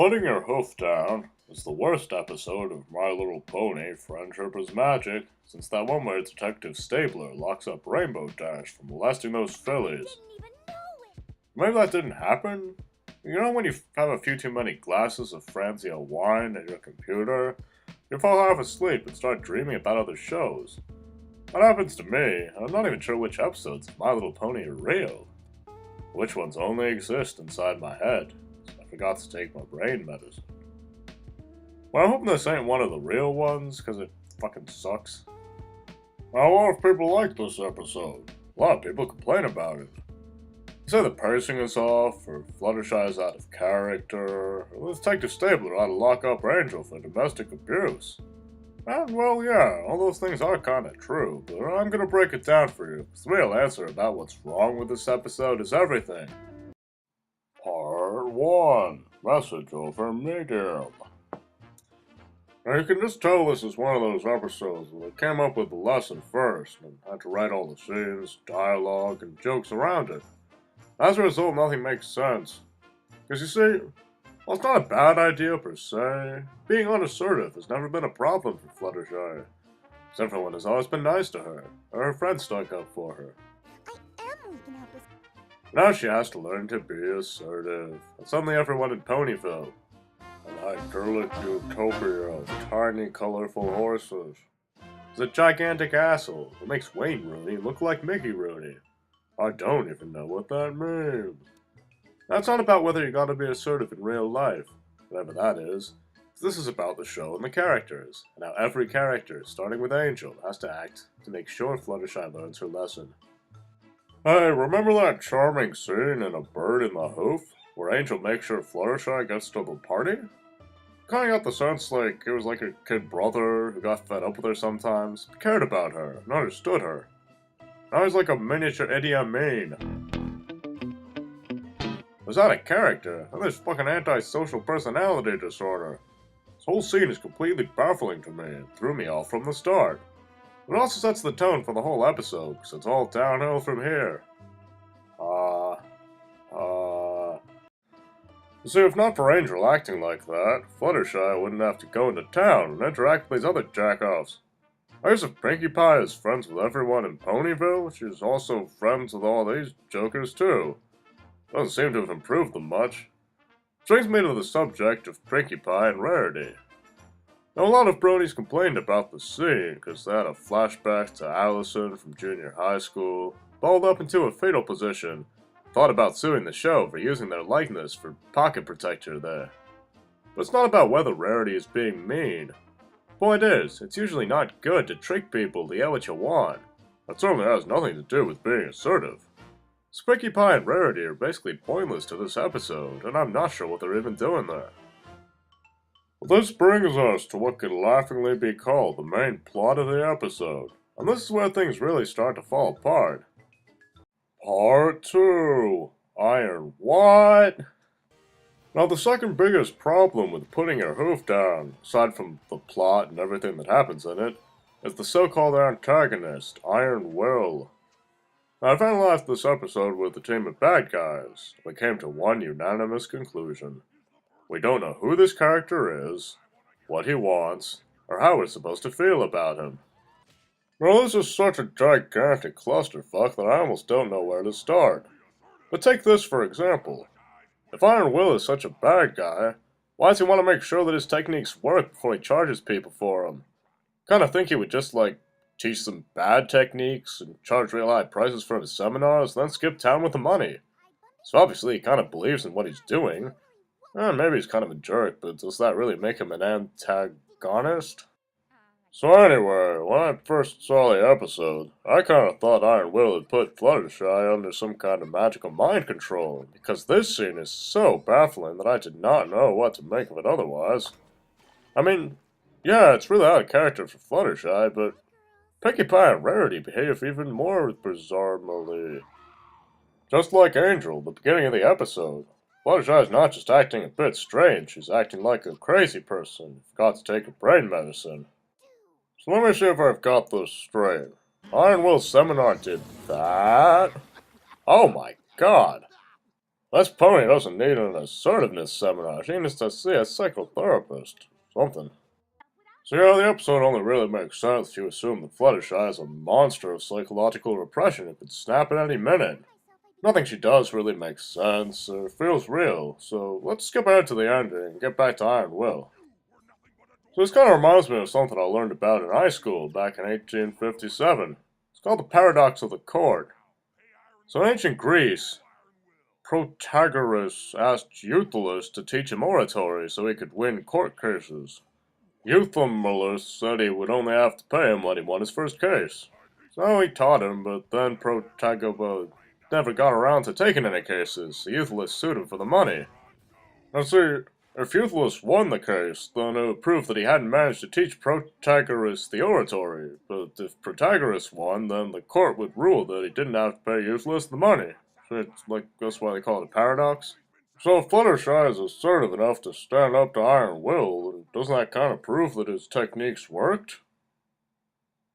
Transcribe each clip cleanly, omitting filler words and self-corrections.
Putting Your Hoof Down is the worst episode of My Little Pony Friendship is Magic since that one where Detective Stabler locks up Rainbow Dash from molesting those fillies. Maybe that didn't happen? You know when you have a few too many glasses of Franzia wine at your computer? You fall half asleep and start dreaming about other shows. That happens to me, and I'm not even sure which episodes of My Little Pony are real. Which ones only exist inside my head. I forgot to take my brain medicine. Well, I'm hoping this ain't one of the real ones, because it fucking sucks. Now, a lot of people like this episode. A lot of people complain about it. They say the pacing is off, or Fluttershy is out of character, or Detective Stabler ought to lock up Angel for domestic abuse. And, well, yeah, all those things are kinda true, but I'm gonna break it down for you, because the real answer about what's wrong with this episode is everything. Part 1. Message over medium. Now you can just tell this is one of those episodes where they came up with the lesson first and had to write all the scenes, dialogue, and jokes around it. As a result, nothing makes sense. Because you see, well, it's not a bad idea per se. Being unassertive has never been a problem for Fluttershy. Because everyone has always been nice to her, or her friends stuck up for her. Now she has to learn to be assertive. And suddenly everyone in Ponyville, an idyllic utopia of tiny, colorful horses, is a gigantic asshole who makes Wayne Rooney look like Mickey Rooney. I don't even know what that means. That's not about whether you gotta be assertive in real life, whatever that is. This is about the show and the characters, and how every character, starting with Angel, has to act to make sure Fluttershy learns her lesson. Hey, remember that charming scene in A Bird in the Hoof, where Angel makes sure Fluttershy gets to the party? Kinda got the sense like it was like a kid brother who got fed up with her sometimes, but cared about her, and understood her. Now he's like a miniature Idi Amin. Was that a character? And this fucking antisocial personality disorder. This whole scene is completely baffling to me and threw me off from the start. It also sets the tone for the whole episode, because it's all downhill from here. You see, if not for Angel acting like that, Fluttershy wouldn't have to go into town and interact with these other jackoffs. I guess if Pinkie Pie is friends with everyone in Ponyville, she's also friends with all these jokers too. Doesn't seem to have improved them much. Which brings me to the subject of Pinkie Pie and Rarity. Now, a lot of bronies complained about the scene because they had a flashback to Allison from junior high school, balled up into a fetal position, thought about suing the show for using their likeness for pocket protector there. But it's not about whether Rarity is being mean. Point is, it's usually not good to trick people to get what you want. That certainly has nothing to do with being assertive. Pinkie Pie and Rarity are basically pointless to this episode, and I'm not sure what they're even doing there. Well, this brings us to what could laughingly be called the main plot of the episode, and this is where things really start to fall apart. Part 2. Iron what? Now, the second biggest problem with putting your hoof down, aside from the plot and everything that happens in it, is the so-called antagonist, Iron Will. Now, I've analyzed this episode with a team of bad guys. We came to one unanimous conclusion. We don't know who this character is, what he wants, or how we're supposed to feel about him. Well, this is such a gigantic clusterfuck that I almost don't know where to start. But take this for example. If Iron Will is such a bad guy, why does he want to make sure that his techniques work before he charges people for them? Kinda think he would just, teach some bad techniques and charge real high prices for his seminars, then skip town with the money. So obviously he kinda believes in what he's doing. Maybe he's kind of a jerk, but does that really make him an antagonist? So anyway, when I first saw the episode, I kinda thought Iron Will had put Fluttershy under some kind of magical mind control, because this scene is so baffling that I did not know what to make of it otherwise. I mean, yeah, it's really out of character for Fluttershy, but Pinkie Pie and Rarity behave even more bizarrely. Just like Angel at the beginning of the episode, Fluttershy is not just acting a bit strange, she's acting like a crazy person who forgot to take her brain medicine. So let me see if I've got this straight. Iron Will's seminar did that? Oh my god! This pony doesn't need an assertiveness seminar. She needs to see a psychotherapist. Something. So yeah, the episode only really makes sense if you assume that Fluttershy is a monster of psychological repression who could snap at any minute. Nothing she does really makes sense or feels real, so let's skip ahead to the ending and get back to Iron Will. So this kind of reminds me of something I learned about in high school back in 1857. It's called the paradox of the court. So in ancient Greece, Protagoras asked Euthyllus to teach him oratory so he could win court cases. Euthyllus said he would only have to pay him when he won his first case. So he taught him, but then Protagoras never got around to taking any cases, so Euthyllus sued him for the money. Now see, if Euthyllus won the case, then it would prove that he hadn't managed to teach Protagoras the oratory, but if Protagoras won, then the court would rule that he didn't have to pay Euthyllus the money. So it's like, that's why they call it a paradox. So if Fluttershy is assertive enough to stand up to Iron Will, then doesn't that kind of prove that his techniques worked?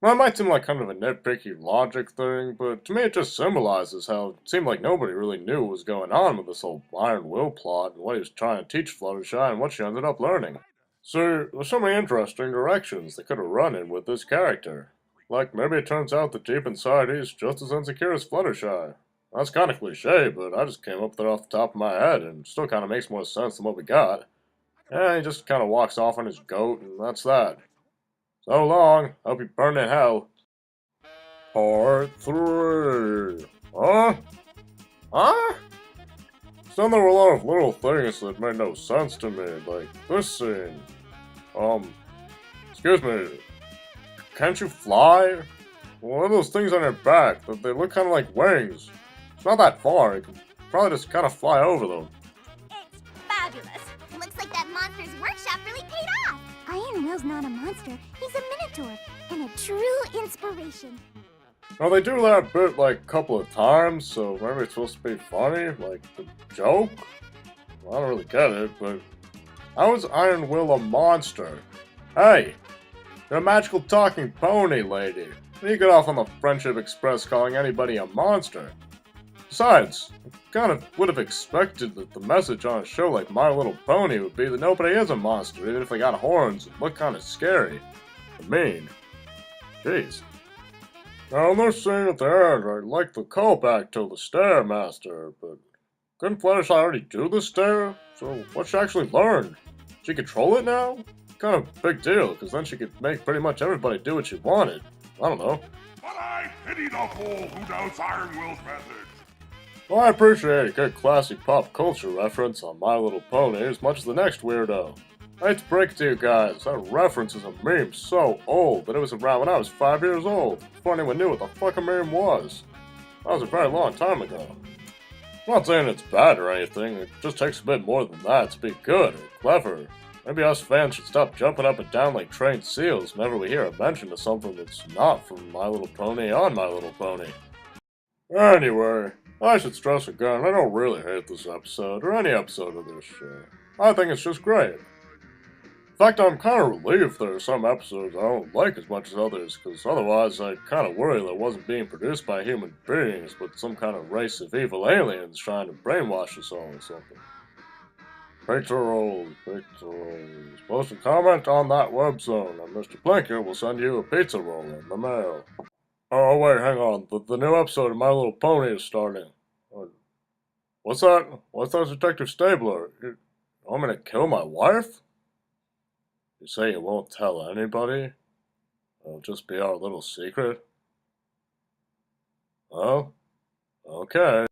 Well, it might seem like kind of a nitpicky logic thing, but to me it just symbolizes how it seemed like nobody really knew what was going on with this whole Iron Will plot and what he was trying to teach Fluttershy and what she ended up learning. So, there's so many interesting directions they could have run in with this character. Like, maybe it turns out that deep inside he's just as insecure as Fluttershy. That's kind of cliche, but I just came up with it off the top of my head, and it still kind of makes more sense than what we got. Yeah, he just kind of walks off on his goat, and that's that. So long, hope you burn in hell. Part 3. Huh? Huh? Then there were a lot of little things that made no sense to me, like this scene. Excuse me, can't you fly? What are those things on your back? They look kind of like wings. It's not that far, you can probably just kind of fly over them. It's fabulous. Looks like that monster's workshop really paid off. Iron Will's not a monster, he's a minotaur, and a true inspiration. Well, they do that bit like a couple of times, so maybe it's supposed to be funny, like the joke? Well, I don't really get it, but how is Iron Will a monster? Hey, you're a magical talking pony, lady. You get off on the Friendship Express calling anybody a monster. Besides, I kind of would have expected that the message on a show like My Little Pony would be that nobody is a monster, even if they got horns and look kind of scary. And mean. Jeez. Now, in this scene at the end, I like the callback to the Stairmaster, but couldn't Fluttershy already do the stair? So, what she actually learned? She control it now? Kind of big deal, because then she could make pretty much everybody do what she wanted. I don't know. But I pity the fool who doubts Iron Will's methods. Well, I appreciate a good classy pop culture reference on My Little Pony as much as the next weirdo. I hate to break it to you guys, that reference is a meme so old that it was around when I was 5 years old, before anyone knew what the fuck a meme was. That was a very long time ago. I'm not saying it's bad or anything, it just takes a bit more than that to be good or clever. Maybe us fans should stop jumping up and down like trained seals whenever we hear a mention of something that's not from My Little Pony on My Little Pony. Anyway, I should stress again, I don't really hate this episode, or any episode of this show. I think it's just great. In fact, I'm kind of relieved there are some episodes I don't like as much as others, because otherwise I'd kind of worry that it wasn't being produced by human beings, but some kind of race of evil aliens trying to brainwash us all or something. Pizza rolls. Post a comment on that web zone, and Mr. Plinkett will send you a pizza roll in the mail. Oh, wait, hang on. The new episode of My Little Pony is starting. What's that? What's that, Detective Stabler? You want me to kill my wife? You say you won't tell anybody? It'll just be our little secret? Oh? Okay.